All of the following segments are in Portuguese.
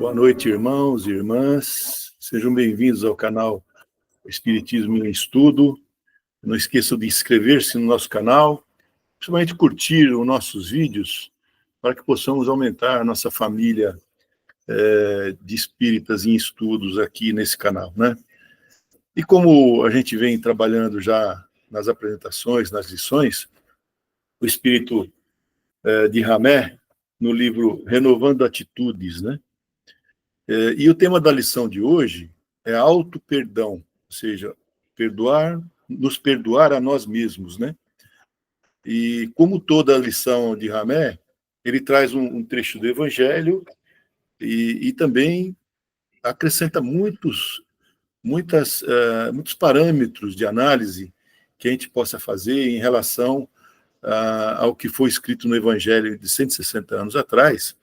Boa noite, irmãos e irmãs. Sejam bem-vindos ao canal Espiritismo em Estudo. Não esqueçam de inscrever-se no nosso canal, principalmente curtir os nossos vídeos, para que possamos aumentar a nossa família de espíritas em estudos aqui nesse canal, né? E como a gente vem trabalhando já nas apresentações, nas lições, o espírito de Ramé, no livro Renovando Atitudes, né? E o tema da lição de hoje é auto-perdão, ou seja, nos perdoar a nós mesmos, né? E como toda a lição de Ramé, ele traz um trecho do Evangelho e também acrescenta muitos parâmetros de análise que a gente possa fazer em relação ao que foi escrito no Evangelho de 160 anos atrás,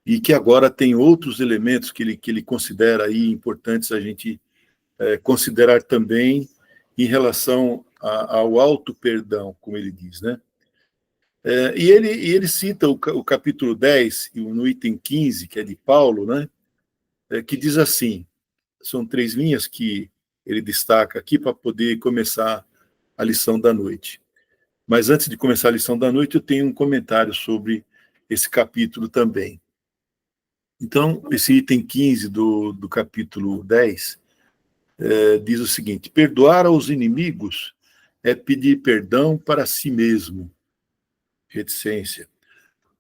e que agora tem outros elementos que ele considera aí importantes a gente considerar também em relação ao auto-perdão, como ele diz, né? E ele cita o capítulo 10, no item 15, que é de Paulo, né? Que diz assim, são 3 linhas que ele destaca aqui para poder começar a lição da noite. Mas antes de começar a lição da noite, eu tenho um comentário sobre esse capítulo também. Então, esse item 15 do capítulo 10 diz o seguinte: perdoar aos inimigos é pedir perdão para si mesmo. Reticência.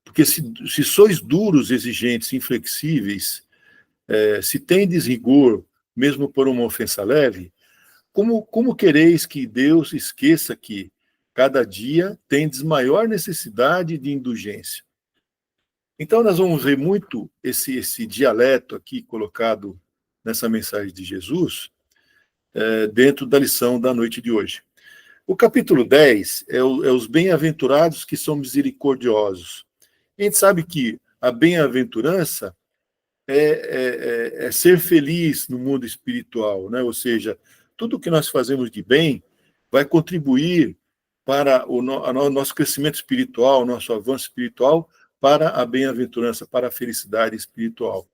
Porque se sois duros, exigentes, inflexíveis, se tendes rigor, mesmo por uma ofensa leve, como quereis que Deus esqueça que cada dia tendes maior necessidade de indulgência? Então, nós vamos ver muito esse dialeto aqui colocado nessa mensagem de Jesus, dentro da lição da noite de hoje. O capítulo 10 é os bem-aventurados que são misericordiosos. A gente sabe que a bem-aventurança é ser feliz no mundo espiritual, né? Ou seja, tudo que nós fazemos de bem vai contribuir para o nosso crescimento espiritual, o nosso avanço espiritual, para a bem-aventurança, para a felicidade espiritual.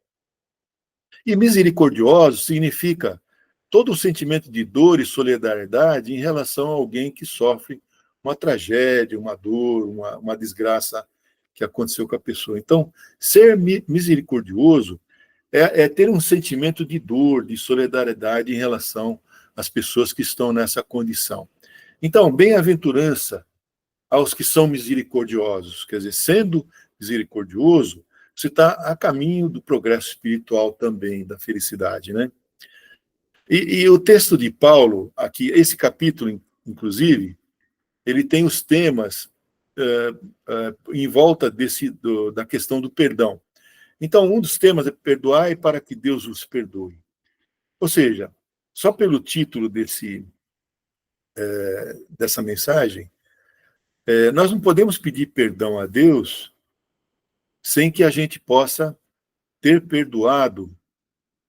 E misericordioso significa todo o sentimento de dor e solidariedade em relação a alguém que sofre uma tragédia, uma dor, uma desgraça que aconteceu com a pessoa. Então, ser misericordioso é ter um sentimento de dor, de solidariedade em relação às pessoas que estão nessa condição. Então, bem-aventurança aos que são misericordiosos, quer dizer, sendo misericordioso, você está a caminho do progresso espiritual também, da felicidade, né? E o texto de Paulo, aqui, esse capítulo, inclusive, ele tem os temas em volta da questão do perdão. Então, um dos temas é perdoai para que Deus os perdoe. Ou seja, só pelo título dessa mensagem, nós não podemos pedir perdão a Deus sem que a gente possa ter perdoado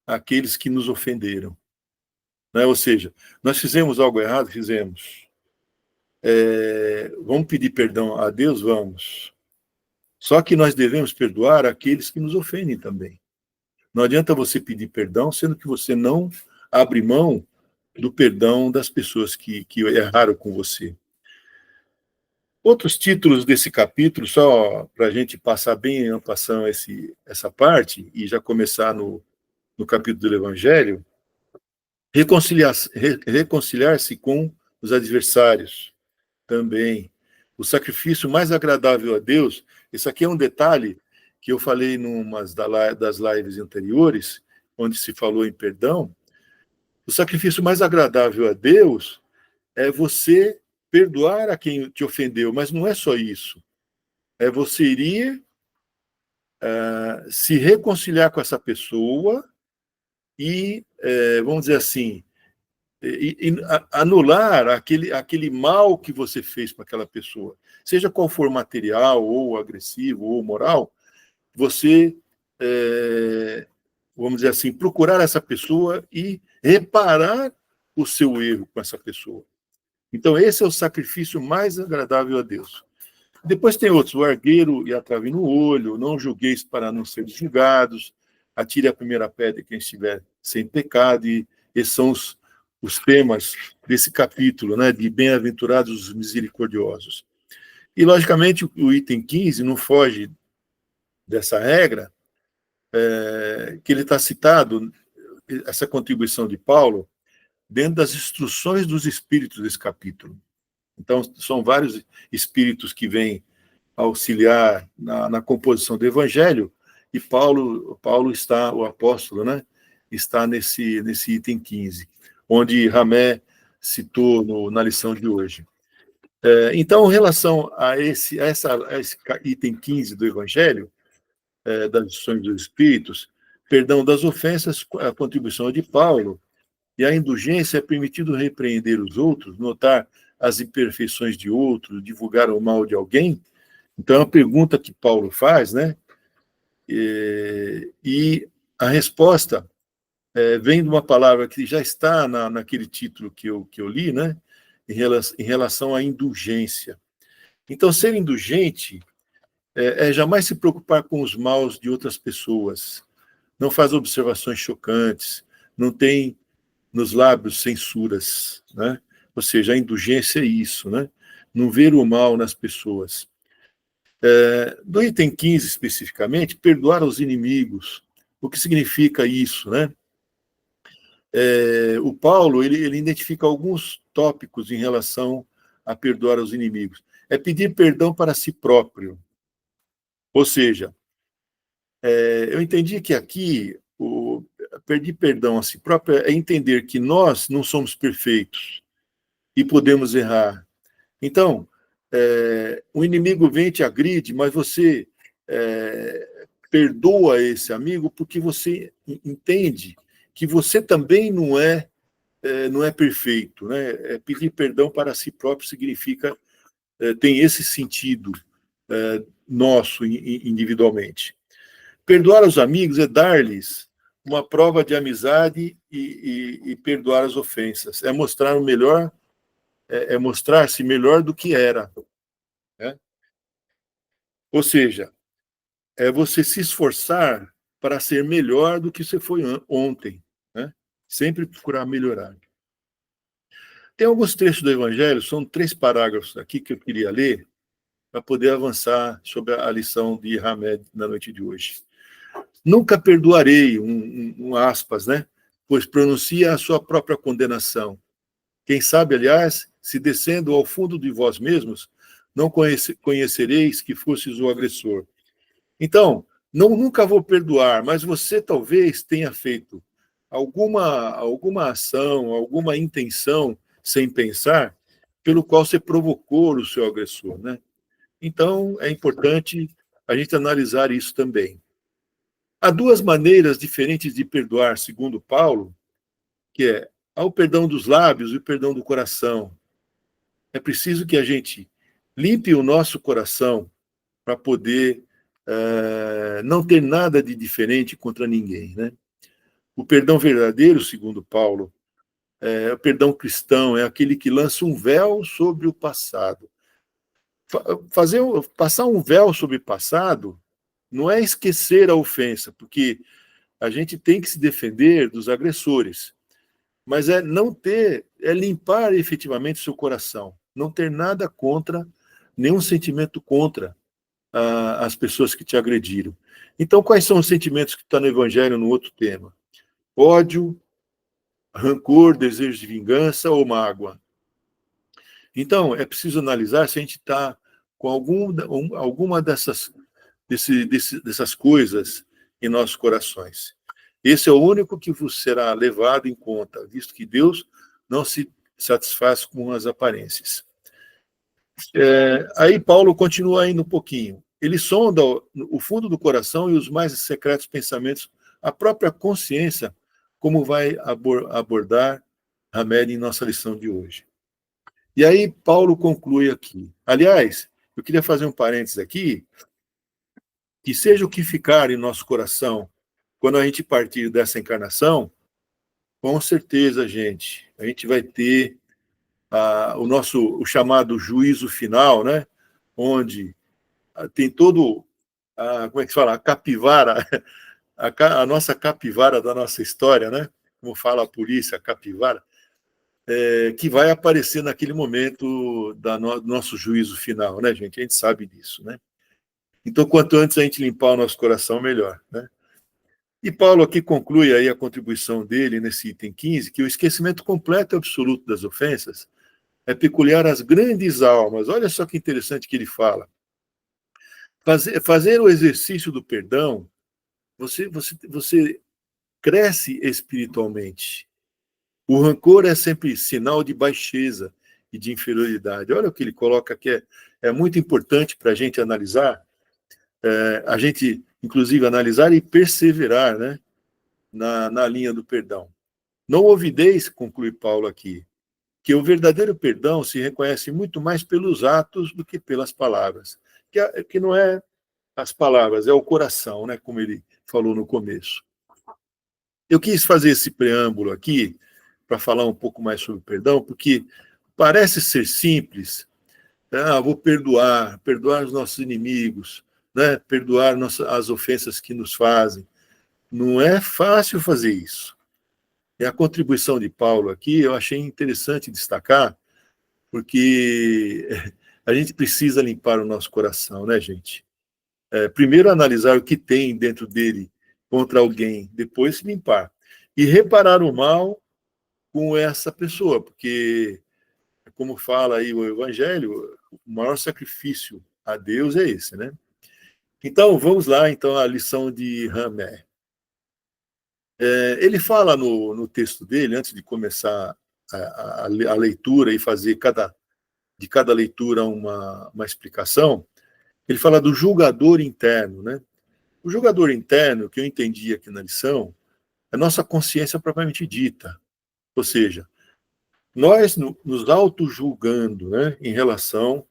aqueles que nos ofenderam. Né? Ou seja, nós fizemos algo errado? Fizemos. Vamos pedir perdão a Deus? Vamos. Só que nós devemos perdoar aqueles que nos ofendem também. Não adianta você pedir perdão, sendo que você não abre mão do perdão das pessoas que erraram com você. Outros títulos desse capítulo, só para a gente passar bem em passando essa parte, e já começar no capítulo do Evangelho, reconciliar-se com os adversários também. O sacrifício mais agradável a Deus, esse aqui é um detalhe que eu falei numa das lives anteriores, onde se falou em perdão. O sacrifício mais agradável a Deus é você perdoar a quem te ofendeu, mas não é só isso. É você ir se reconciliar com essa pessoa e, vamos dizer assim, anular aquele mal que você fez para aquela pessoa. Seja qual for material, ou agressivo, ou moral, você, vamos dizer assim, procurar essa pessoa e reparar o seu erro com essa pessoa. Então, esse é o sacrifício mais agradável a Deus. Depois tem outros, o argueiro e a trave no olho, não julgueis para não ser julgados, atire a primeira pedra quem estiver sem pecado, e esses são os temas desse capítulo, né, de bem-aventurados os misericordiosos. E, logicamente, o item 15 não foge dessa regra, que ele está citado, essa contribuição de Paulo, dentro das instruções dos espíritos desse capítulo. Então, são vários espíritos que vêm auxiliar na composição do evangelho, e Paulo está, o apóstolo, né, está nesse item 15, onde Ramé citou na lição de hoje. Então, em relação a esse item 15 do evangelho, das lições dos espíritos, perdão das ofensas, a contribuição é de Paulo, e a indulgência é permitido repreender os outros, notar as imperfeições de outros, divulgar o mal de alguém. Então, é uma pergunta que Paulo faz, né? E a resposta vem de uma palavra que já está naquele título que eu li, né? Em relação à indulgência. Então, ser indulgente é jamais se preocupar com os maus de outras pessoas, não faz observações chocantes, não tem nos lábios censuras, né? Ou seja, a indulgência é isso, né? Não ver o mal nas pessoas. No item 15, especificamente, perdoar aos inimigos. O que significa isso, né? O Paulo, ele identifica alguns tópicos em relação a perdoar aos inimigos. É pedir perdão para si próprio. Ou seja, eu entendi que aqui, pedir perdão a si próprio é entender que nós não somos perfeitos e podemos errar. Então, o inimigo vem e te agride, mas você perdoa esse amigo porque você entende que você também não é perfeito, né? Pedir perdão para si próprio significa, tem esse sentido nosso individualmente. Perdoar os amigos é dar-lhes uma prova de amizade e perdoar as ofensas. É mostrar o melhor, mostrar-se melhor do que era, né? Ou seja, é você se esforçar para ser melhor do que você foi ontem, né? Sempre procurar melhorar. Tem alguns trechos do Evangelho, são 3 parágrafos aqui que eu queria ler para poder avançar sobre a lição de Hamed na noite de hoje. Nunca perdoarei, aspas, né? Pois pronuncia a sua própria condenação. Quem sabe, aliás, se descendo ao fundo de vós mesmos, não conhecereis que fostes o agressor. Então, nunca vou perdoar, mas você talvez tenha feito alguma ação, alguma intenção, sem pensar, pelo qual você provocou o seu agressor, né? Então, é importante a gente analisar isso também. Há 2 maneiras diferentes de perdoar, segundo Paulo, que há o perdão dos lábios e o perdão do coração. É preciso que a gente limpe o nosso coração para poder não ter nada de diferente contra ninguém, né? O perdão verdadeiro, segundo Paulo, o perdão cristão, é aquele que lança um véu sobre o passado. Passar um véu sobre o passado não é esquecer a ofensa, porque a gente tem que se defender dos agressores, mas é limpar efetivamente o seu coração, não ter nada contra, nenhum sentimento contra as pessoas que te agrediram. Então, quais são os sentimentos que estão no Evangelho no outro tema? Ódio, rancor, desejo de vingança ou mágoa. Então, é preciso analisar se a gente está com alguma dessas coisas em nossos corações. Esse é o único que vos será levado em conta, visto que Deus não se satisfaz com as aparências. Aí Paulo continua ainda um pouquinho. Ele sonda o fundo do coração e os mais secretos pensamentos, a própria consciência, como vai abordar Hamed em nossa lição de hoje. E aí Paulo conclui aqui. Aliás, eu queria fazer um parênteses aqui, que seja o que ficar em nosso coração, quando a gente partir dessa encarnação, com certeza, gente, a gente vai ter o chamado juízo final, né? Onde tem todo, como é que se fala, a capivara, a nossa capivara da nossa história, né? Como fala a polícia, a capivara, que vai aparecer naquele momento do nosso juízo final, né, gente? A gente sabe disso, né? Então, quanto antes a gente limpar o nosso coração, melhor, né? E Paulo aqui conclui aí a contribuição dele nesse item 15, que o esquecimento completo e absoluto das ofensas é peculiar às grandes almas. Olha só que interessante que ele fala. Fazer o exercício do perdão, você cresce espiritualmente. O rancor é sempre sinal de baixeza e de inferioridade. Olha o que ele coloca que é muito importante para a gente analisar, a gente, inclusive, analisar e perseverar, né, na linha do perdão. Não ouvideis, conclui Paulo aqui, que o verdadeiro perdão se reconhece muito mais pelos atos do que pelas palavras. Que não é as palavras, é o coração, né, como ele falou no começo. Eu quis fazer esse preâmbulo aqui para falar um pouco mais sobre o perdão, porque parece ser simples. Vou perdoar os nossos inimigos, né, perdoar as ofensas que nos fazem. Não é fácil fazer isso. E a contribuição de Paulo aqui eu achei interessante destacar, porque a gente precisa limpar o nosso coração, né, gente? Primeiro analisar o que tem dentro dele contra alguém, depois se limpar. E reparar o mal com essa pessoa, porque, como fala aí o Evangelho, o maior sacrifício a Deus é esse, né? Então, vamos lá, então, a lição de Ramé. Ele fala no texto dele, antes de começar a leitura e fazer de cada leitura uma explicação, ele fala do julgador interno, né? O julgador interno, que eu entendi aqui na lição, é a nossa consciência propriamente dita. Ou seja, nós nos auto-julgando, né, em relação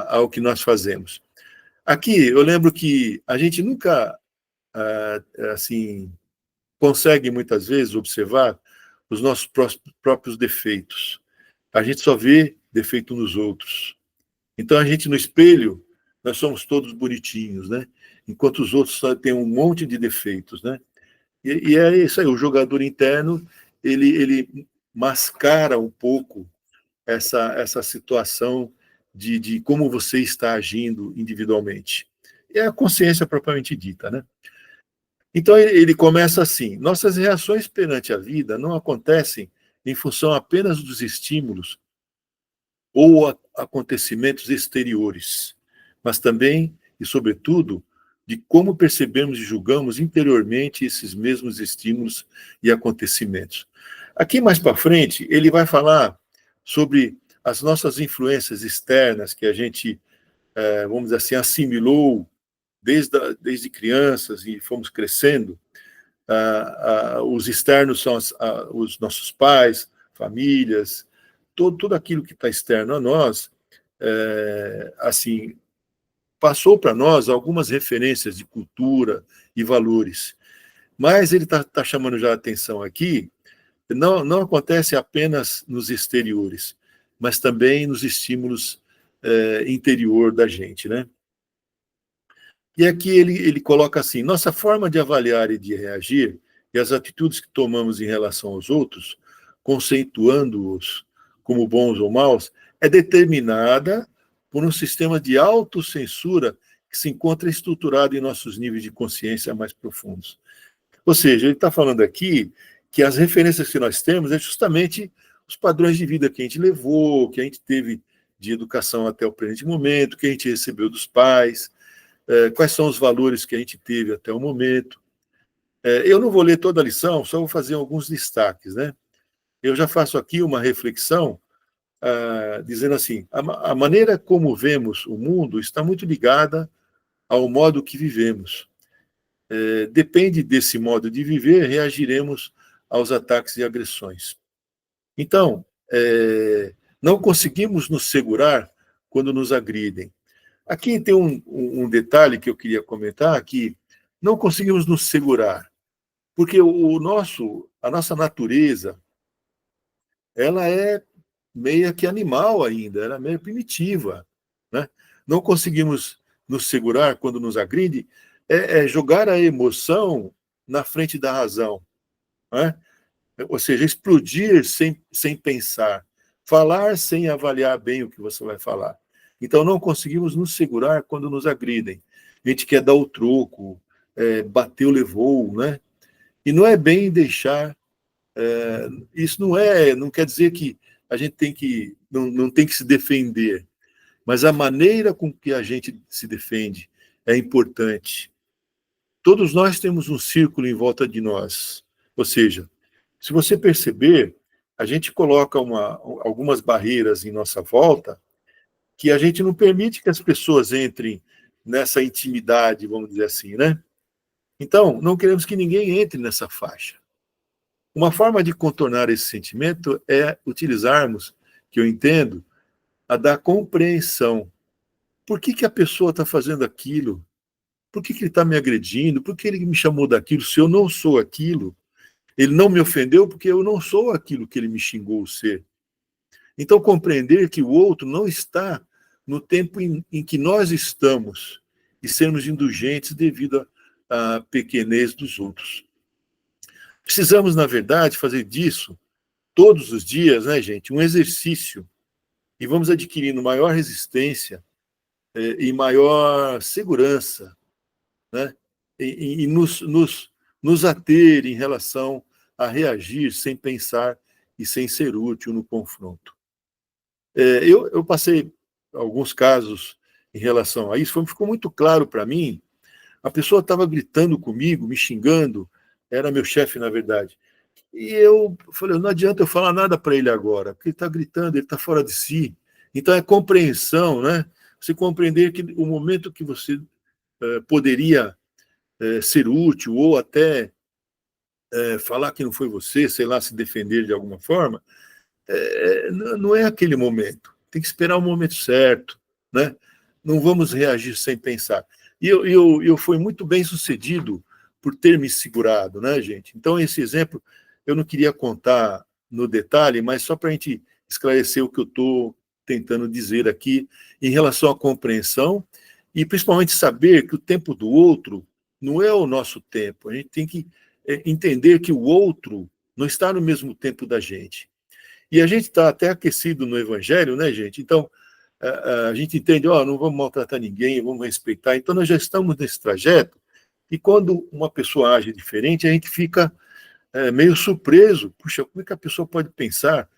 ao que nós fazemos. Aqui, eu lembro que a gente nunca, assim, consegue muitas vezes observar os nossos próprios defeitos. A gente só vê defeito nos outros. Então, a gente no espelho, nós somos todos bonitinhos, né? Enquanto os outros só têm um monte de defeitos, né? E é isso aí, o jogador interno, ele mascara um pouco essa situação de como você está agindo individualmente. É a consciência propriamente dita, né? Então ele começa assim: nossas reações perante a vida não acontecem em função apenas dos estímulos ou acontecimentos exteriores, mas também e sobretudo de como percebemos e julgamos interiormente esses mesmos estímulos e acontecimentos. Aqui mais para frente ele vai falar sobre as nossas influências externas que a gente, vamos dizer assim, assimilou desde crianças e fomos crescendo. Os externos são os nossos pais, famílias, tudo aquilo que está externo a nós, assim, passou para nós algumas referências de cultura e valores. Mas ele está chamando já a atenção aqui, não acontece apenas nos exteriores, mas também nos estímulos interior da gente, né? E aqui ele coloca assim: nossa forma de avaliar e de reagir e as atitudes que tomamos em relação aos outros, conceituando-os como bons ou maus, é determinada por um sistema de autocensura que se encontra estruturado em nossos níveis de consciência mais profundos. Ou seja, ele está falando aqui que as referências que nós temos é justamente os padrões de vida que a gente levou, que a gente teve de educação até o presente momento, que a gente recebeu dos pais, quais são os valores que a gente teve até o momento. Eu não vou ler toda a lição, só vou fazer alguns destaques, né? Eu já faço aqui uma reflexão, dizendo assim: a maneira como vemos o mundo está muito ligada ao modo que vivemos. Depende desse modo de viver, reagiremos aos ataques e agressões. Então, não conseguimos nos segurar quando nos agridem. Aqui tem um detalhe que eu queria comentar, que não conseguimos nos segurar, porque a nossa natureza, ela é meio que animal ainda, ela é meio primitiva, né? não conseguimos nos segurar quando nos agride, é jogar a emoção na frente da razão, né? Ou seja, explodir sem pensar, falar sem avaliar bem o que você vai falar. Então, não conseguimos nos segurar quando nos agridem. A gente quer dar o troco, bateu, levou, né? E não é bem deixar. Isso não quer dizer que a gente não tem que se defender, mas a maneira com que a gente se defende é importante. Todos nós temos um círculo em volta de nós, ou seja, se você perceber, a gente coloca algumas barreiras em nossa volta que a gente não permite que as pessoas entrem nessa intimidade, vamos dizer assim, né? Então, não queremos que ninguém entre nessa faixa. Uma forma de contornar esse sentimento é utilizarmos, que eu entendo, a da compreensão. Por que a pessoa está fazendo aquilo? Por que ele está me agredindo? Por que ele me chamou daquilo se eu não sou aquilo? Ele não me ofendeu porque eu não sou aquilo que ele me xingou ser. Então, compreender que o outro não está no tempo em que nós estamos e sermos indulgentes devido à pequenez dos outros. Precisamos, na verdade, fazer disso todos os dias, né, gente, um exercício. E vamos adquirindo maior resistência e maior segurança, né? E nos ater em relação a reagir sem pensar e sem ser útil no confronto. Eu passei alguns casos em relação a isso, ficou muito claro para mim. A pessoa estava gritando comigo, me xingando, era meu chefe, na verdade. E eu falei, não adianta eu falar nada para ele agora, porque ele está gritando, ele está fora de si. Então é compreensão, né? Você compreender que o momento que você poderia ser útil ou até falar que não foi você, sei lá, se defender de alguma forma, não é aquele momento. Tem que esperar o momento certo, né? Não vamos reagir sem pensar. E eu fui muito bem sucedido por ter me segurado, né, gente? Então, esse exemplo eu não queria contar no detalhe, mas só para a gente esclarecer o que eu estou tentando dizer aqui em relação à compreensão e principalmente saber que o tempo do outro não é o nosso tempo. A gente tem que entender que o outro não está no mesmo tempo da gente. E a gente está até aquecido no Evangelho, né, gente? Então, a gente entende, não vamos maltratar ninguém, vamos respeitar. Então, nós já estamos nesse trajeto, e quando uma pessoa age diferente, a gente fica meio surpreso. Puxa, como é que a pessoa pode pensar,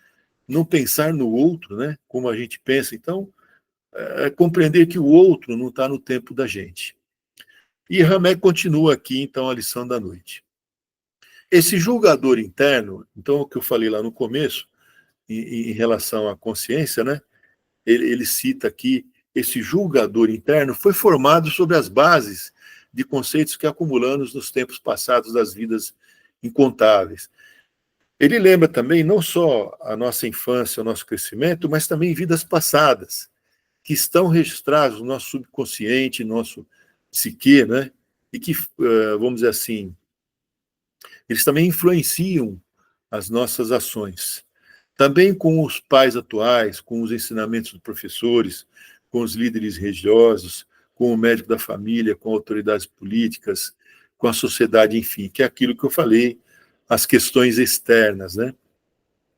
não pensar no outro, né? Como a gente pensa. Então, compreender que o outro não está no tempo da gente. E Ramé continua aqui, então, a lição da noite. Esse julgador interno, então, o que eu falei lá no começo, em relação à consciência, né? Ele cita aqui, esse julgador interno foi formado sobre as bases de conceitos que acumulamos nos tempos passados das vidas incontáveis. Ele lembra também não só a nossa infância, o nosso crescimento, mas também vidas passadas, que estão registrados no nosso subconsciente, no nosso psique, né? E que, vamos dizer assim, eles também influenciam as nossas ações. Também com os pais atuais, com os ensinamentos dos professores, com os líderes religiosos, com o médico da família, com autoridades políticas, com a sociedade, enfim, que é aquilo que eu falei, as questões externas, né?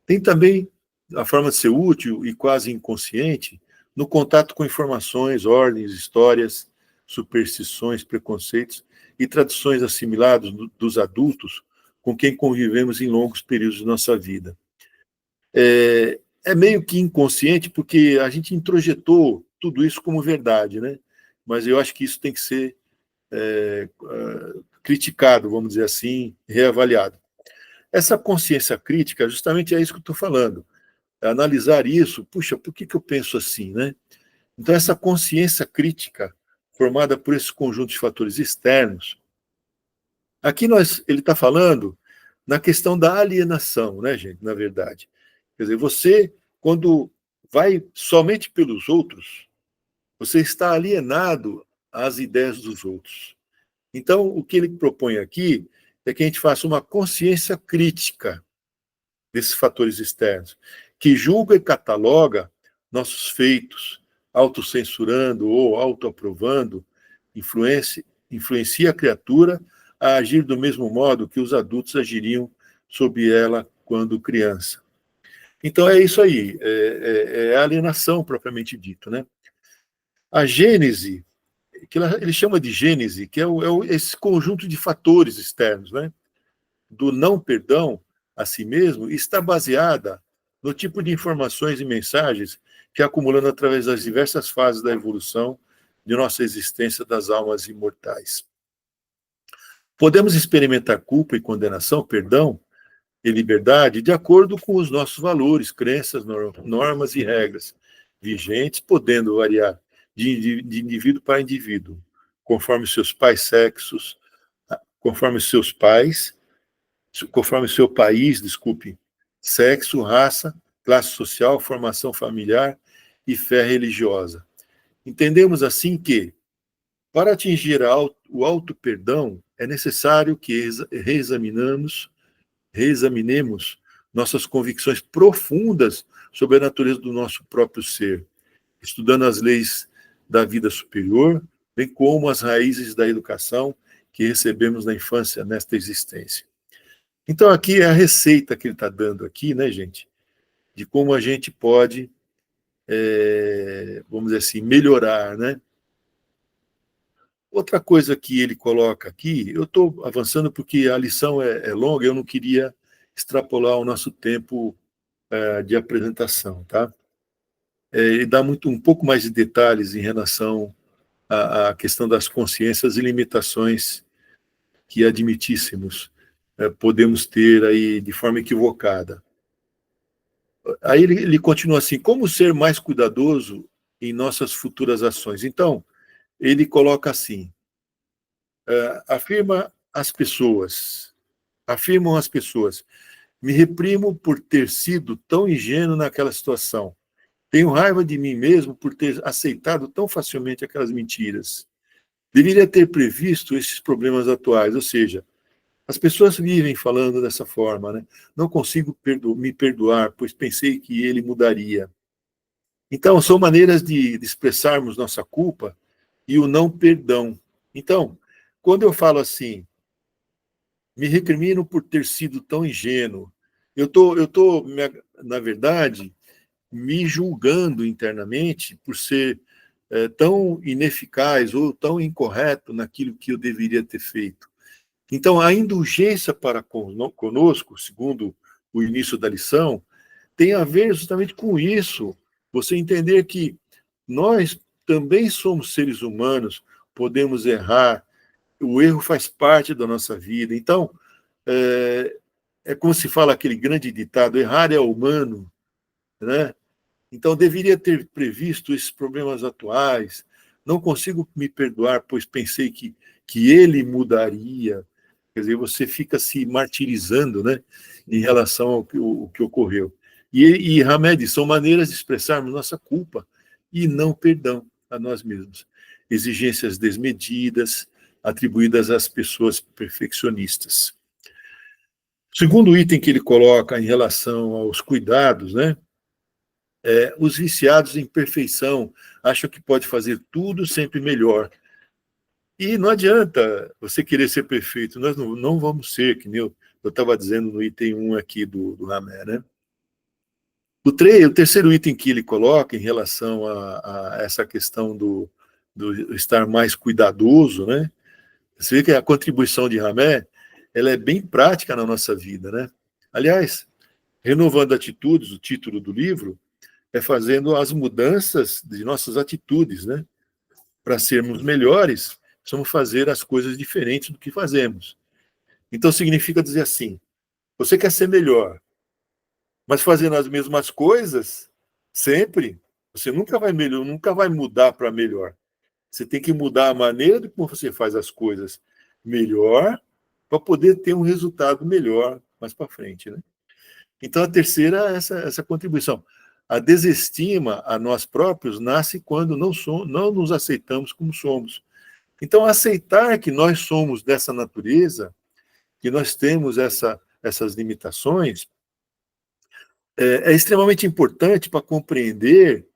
Tem também a forma de ser útil e quase inconsciente no contato com informações, ordens, histórias, superstições, preconceitos e tradições assimiladas dos adultos com quem convivemos em longos períodos de nossa vida. É meio que inconsciente, porque a gente introjetou tudo isso como verdade, né? Mas eu acho que isso tem que ser criticado, vamos dizer assim, reavaliado. Essa consciência crítica, justamente é isso que eu estou falando. É analisar isso, puxa, por que eu penso assim, né? Então, essa consciência crítica, formada por esse conjunto de fatores externos, aqui ele está falando na questão da alienação, né, gente, na verdade. Quer dizer, você, quando vai somente pelos outros, você está alienado às ideias dos outros. Então, o que ele propõe aqui é que a gente faça uma consciência crítica desses fatores externos, que julga e cataloga nossos feitos, autocensurando ou autoaprovando, influencia a criatura a agir do mesmo modo que os adultos agiriam sobre ela quando criança. Então é isso aí, é a alienação propriamente dito, né? A gênese, que ele chama de gênese, que é esse conjunto de fatores externos, né? Do não perdão a si mesmo, está baseada no tipo de informações e mensagens que acumulando através das diversas fases da evolução de nossa existência das almas imortais. Podemos experimentar culpa e condenação, perdão e liberdade de acordo com os nossos valores, crenças, normas e regras vigentes, podendo variar de indivíduo para indivíduo, conforme seus pais sexos, conforme seus pais, conforme seu país, desculpe, sexo, raça, classe social, formação familiar e fé religiosa. Entendemos assim que, para atingir o auto-perdão, é necessário que reexaminemos nossas convicções profundas sobre a natureza do nosso próprio ser, estudando as leis da vida superior, bem como as raízes da educação que recebemos na infância nesta existência. Então, aqui é a receita que ele está dando aqui, né, gente? De como a gente pode, vamos dizer assim, melhorar, né? Outra coisa que ele coloca aqui, eu estou avançando porque a lição é longa, eu não queria extrapolar o nosso tempo de apresentação, tá? Ele dá um pouco mais de detalhes em relação à questão das consciências e limitações que admitíssemos podemos ter aí de forma equivocada. Aí ele continua assim, como ser mais cuidadoso em nossas futuras ações? Então, ele coloca assim, afirmam as pessoas, me reprimo por ter sido tão ingênuo naquela situação. Tenho raiva de mim mesmo por ter aceitado tão facilmente aquelas mentiras. Deveria ter previsto esses problemas atuais, ou seja, as pessoas vivem falando dessa forma, né? Não consigo me perdoar, pois pensei que ele mudaria. Então, são maneiras de expressarmos nossa culpa e o não perdão. Então, quando eu falo assim, me recrimino por ter sido tão ingênuo, eu tô, na verdade, me julgando internamente por ser tão ineficaz ou tão incorreto naquilo que eu deveria ter feito. Então, a indulgência para conosco, segundo o início da lição, tem a ver justamente com isso. Você entender que nós também somos seres humanos, podemos errar, o erro faz parte da nossa vida. Então, como se fala aquele grande ditado, errar é humano, né? Então, deveria ter previsto esses problemas atuais. Não consigo me perdoar, pois pensei que ele mudaria. Quer dizer, você fica se martirizando, né, em relação ao que ocorreu. E Hamed, são maneiras de expressarmos nossa culpa e não perdão a nós mesmos. Exigências desmedidas, atribuídas às pessoas perfeccionistas. O segundo item que ele coloca em relação aos cuidados, né, os viciados em perfeição acham que pode fazer tudo sempre melhor. E não adianta você querer ser perfeito, nós não vamos ser, que nem eu estava dizendo no item 1 aqui do Ramé, né? O terceiro item que ele coloca em relação a essa questão do estar mais cuidadoso, né? Você vê que a contribuição de Ramé, ela é bem prática na nossa vida, né? Aliás, Renovando Atitudes, o título do livro, é fazendo as mudanças de nossas atitudes, né? Para sermos melhores, precisamos fazer as coisas diferentes do que fazemos. Então, significa dizer assim, você quer ser melhor, mas fazendo as mesmas coisas, sempre, você nunca vai melhor, nunca vai mudar para melhor. Você tem que mudar a maneira de como você faz as coisas melhor, para poder ter um resultado melhor mais para frente, né? Então, a terceira é essa contribuição. A desestima a nós próprios nasce quando não nos aceitamos como somos. Então, aceitar que nós somos dessa natureza, que nós temos essas limitações, é extremamente importante para compreender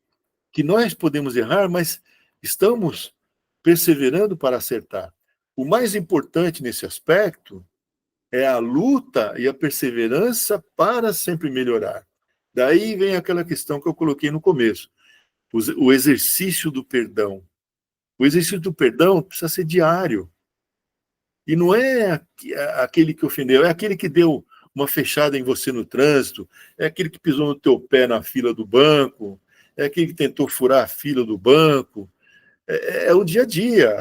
que nós podemos errar, mas estamos perseverando para acertar. O mais importante nesse aspecto é a luta e a perseverança para sempre melhorar. Daí vem aquela questão que eu coloquei no começo, o exercício do perdão. O exercício do perdão precisa ser diário. E não é aquele que ofendeu, é aquele que deu uma fechada em você no trânsito, é aquele que pisou no teu pé na fila do banco, é aquele que tentou furar a fila do banco. É o dia a dia.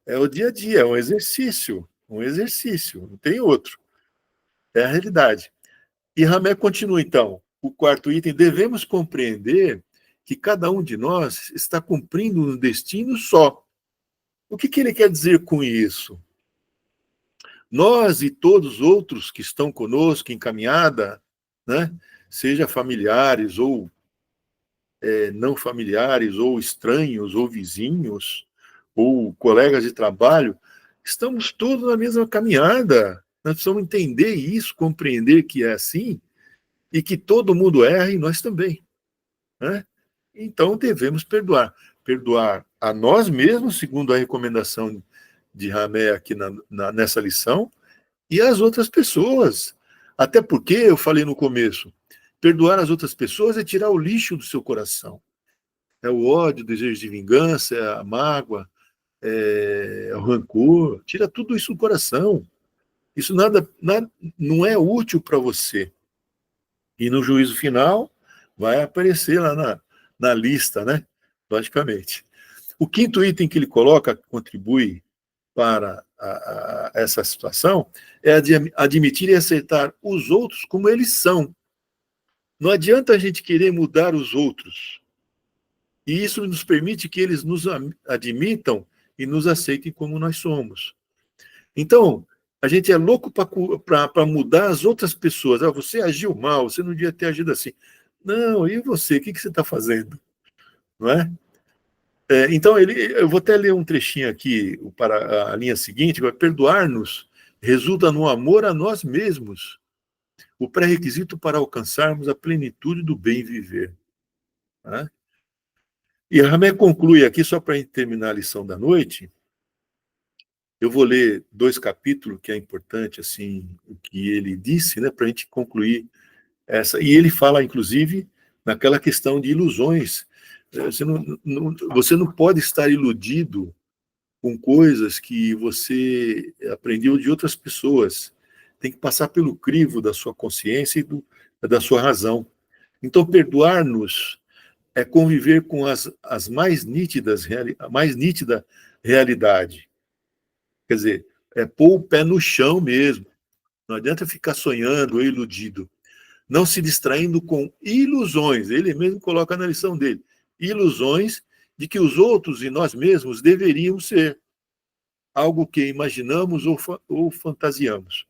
É o dia a dia, é um exercício, não tem outro. É a realidade. E Ramé continua, então, o quarto item: devemos compreender que cada um de nós está cumprindo um destino só. O que ele quer dizer com isso? Nós e todos os outros que estão conosco em caminhada, né, seja familiares ou não familiares, ou estranhos, ou vizinhos, ou colegas de trabalho, estamos todos na mesma caminhada. Nós precisamos entender isso, compreender que é assim, e que todo mundo erra e nós também. Né? Então devemos perdoar. Perdoar a nós mesmos, segundo a recomendação de Ramé aqui nessa lição, e as outras pessoas. Até porque, eu falei no começo, perdoar as outras pessoas é tirar o lixo do seu coração. É o ódio, o desejo de vingança, é a mágoa, é o rancor. Tira tudo isso do coração. Isso nada não é útil para você. E no juízo final, vai aparecer lá na lista, né? Logicamente. O quinto item que ele coloca, que contribui para essa situação, é admitir e aceitar os outros como eles são. Não adianta a gente querer mudar os outros. E isso nos permite que eles nos admitam e nos aceitem como nós somos. Então, a gente é louco para mudar as outras pessoas. Ah, você agiu mal, você não devia ter agido assim. Não, e você? O que você está fazendo? Não é? Então, eu vou até ler um trechinho aqui para a linha seguinte: vai perdoar-nos resulta no amor a nós mesmos, o pré-requisito para alcançarmos a plenitude do bem viver. Né? E Ramé conclui aqui, só para terminar a lição da noite, eu vou ler 2 capítulos, que é importante, assim, o que ele disse, né, para a gente concluir essa. E ele fala, inclusive, naquela questão de ilusões. Você não pode estar iludido com coisas que você aprendeu de outras pessoas. Tem que passar pelo crivo da sua consciência e da sua razão. Então, perdoar-nos é conviver com as mais nítidas, a mais nítida realidade. Quer dizer, é pôr o pé no chão mesmo. Não adianta ficar sonhando ou iludido. Não se distraindo com ilusões. Ele mesmo coloca na lição dele. Ilusões de que os outros e nós mesmos deveríamos ser. Algo que imaginamos ou fantasiamos.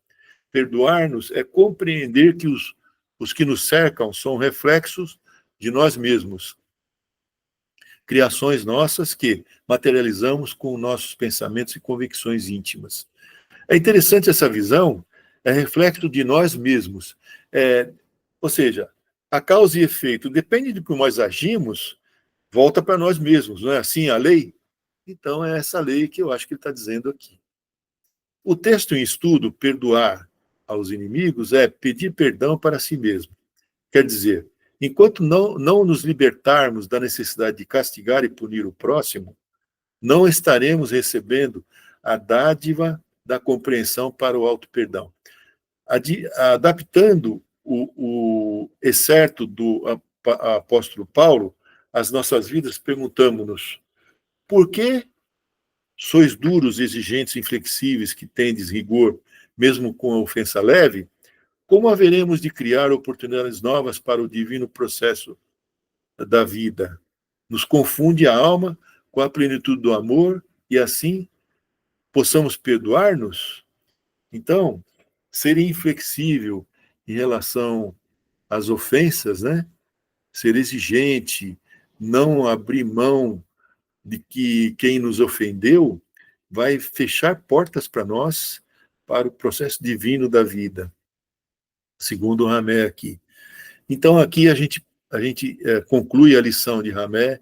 Perdoar-nos é compreender que os que nos cercam são reflexos de nós mesmos. Criações nossas que materializamos com nossos pensamentos e convicções íntimas. É interessante essa visão, é reflexo de nós mesmos. Ou seja, a causa e efeito, depende de como nós agimos, volta para nós mesmos, não é assim a lei? Então é essa lei que eu acho que ele está dizendo aqui. O texto em estudo, perdoar aos inimigos, é pedir perdão para si mesmo. Quer dizer, enquanto não nos libertarmos da necessidade de castigar e punir o próximo, não estaremos recebendo a dádiva da compreensão para o auto-perdão. Adaptando o excerto do apóstolo Paulo às nossas vidas, perguntamos-nos: por que sois duros, exigentes, inflexíveis, que tendes rigor, mesmo com a ofensa leve? Como haveremos de criar oportunidades novas para o divino processo da vida? Nos confunde a alma com a plenitude do amor e assim possamos perdoar-nos? Então, ser inflexível em relação às ofensas, né? Ser exigente, não abrir mão de que quem nos ofendeu vai fechar portas para nós para o processo divino da vida, segundo o Ramé aqui. Então, aqui a gente a gente conclui a lição de Ramé,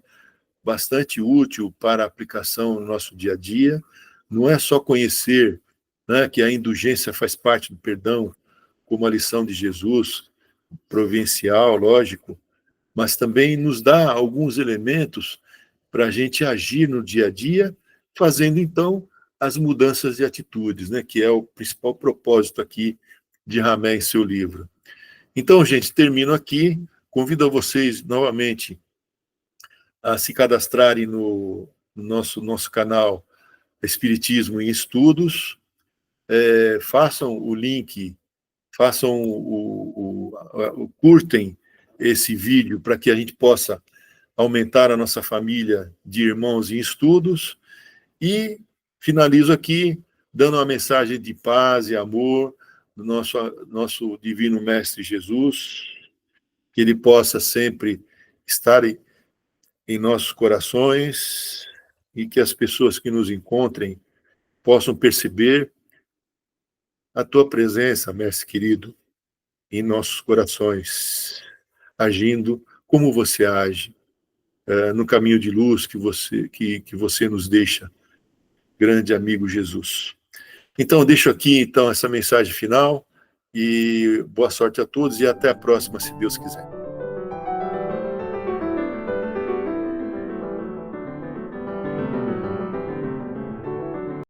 bastante útil para a aplicação no nosso dia a dia. Não é só conhecer, né, que a indulgência faz parte do perdão, como a lição de Jesus, providencial, lógico, mas também nos dá alguns elementos para a gente agir no dia a dia, fazendo, então, as mudanças de atitudes, né, que é o principal propósito aqui de Ramé em seu livro. Então, gente, termino aqui. Convido a vocês, novamente, a se cadastrarem no nosso canal Espiritismo em Estudos. Façam o link, curtem esse vídeo para que a gente possa aumentar a nossa família de irmãos em estudos. E finalizo aqui dando uma mensagem de paz e amor do nosso Divino Mestre Jesus, que ele possa sempre estar em nossos corações e que as pessoas que nos encontrem possam perceber a tua presença, Mestre querido, em nossos corações, agindo como você age, no caminho de luz que você nos deixa, grande amigo Jesus. Então, deixo aqui essa mensagem final e boa sorte a todos e até a próxima, se Deus quiser.